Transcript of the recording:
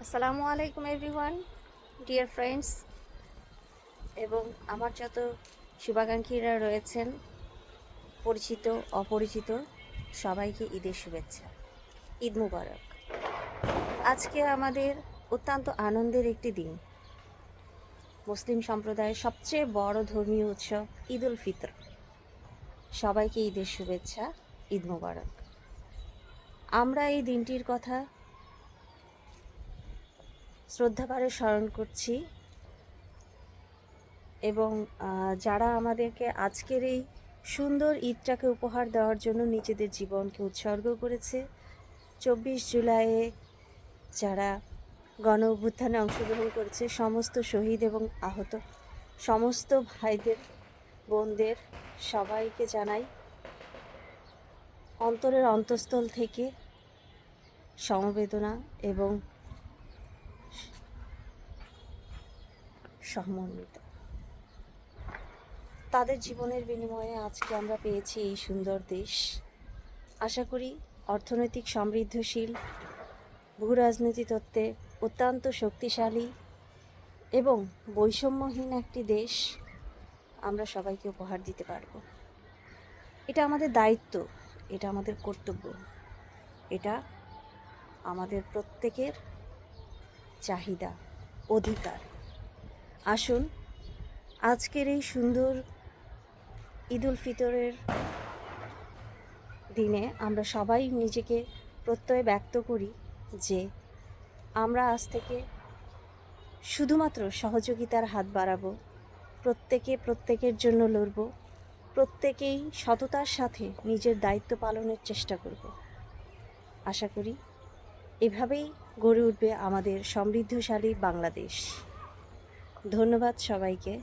আসসালামু আলাইকুম everyone, dear friends এবং আমার যত শুভাকাঙ্ক্ষীরা রয়েছেন, পরিচিত অপরিচিত, সবাইকে ঈদের শুভেচ্ছা। ঈদ মুবারক। আজকে আমাদের অত্যন্ত আনন্দের একটি দিন। মুসলিম সম্প্রদায়ের সবচেয়ে বড় ধর্মীয় উৎসব ঈদ উল ফিতর। সবাইকে ঈদের শুভেচ্ছা, ঈদ মুবারক। আমরা এই দিনটির কথা শ্রদ্ধাভরে স্মরণ করছি এবং যারা আমাদেরকে আজকের এই সুন্দর ঈদটাকে উপহার দেওয়ার জন্য নিজেদের জীবনকে উৎসর্গ করেছে, 24 জুলাইয়ে যারা গণ অভ্যুত্থানে অংশগ্রহণ করেছে, সমস্ত শহীদ এবং আহত সমস্ত ভাইদের বোনদের সবাইকে জানাই অন্তরের অন্তঃস্থল থেকে সমবেদনা এবং সমন্বিত। তাদের জীবনের বিনিময়ে আজকে আমরা পেয়েছি এই সুন্দর দেশ। আশা করি অর্থনৈতিক সমৃদ্ধশীল, ভূ রাজনীতি তত্ত্বে অত্যন্ত শক্তিশালী এবং বৈষম্যহীন একটি দেশ আমরা সবাইকে উপহার দিতে পারব। এটা আমাদের দায়িত্ব, এটা আমাদের কর্তব্য, এটা আমাদের প্রত্যেকের চাহিদা, অধিকার। আসুন আজকের এই সুন্দর ঈদ উল ফিতরের দিনে আমরা সবাই নিজেকে প্রত্যয় ব্যক্ত করি যে আমরা আজ থেকে শুধুমাত্র সহযোগিতার হাত বাড়াবো, প্রত্যেকের জন্য লড়ব, প্রত্যেকেই সততার সাথে নিজের দায়িত্ব পালনের চেষ্টা করব। আশা করি এভাবেই গড়ে উঠবে আমাদের সমৃদ্ধশালী বাংলাদেশ। ধন্যবাদ সবাইকে।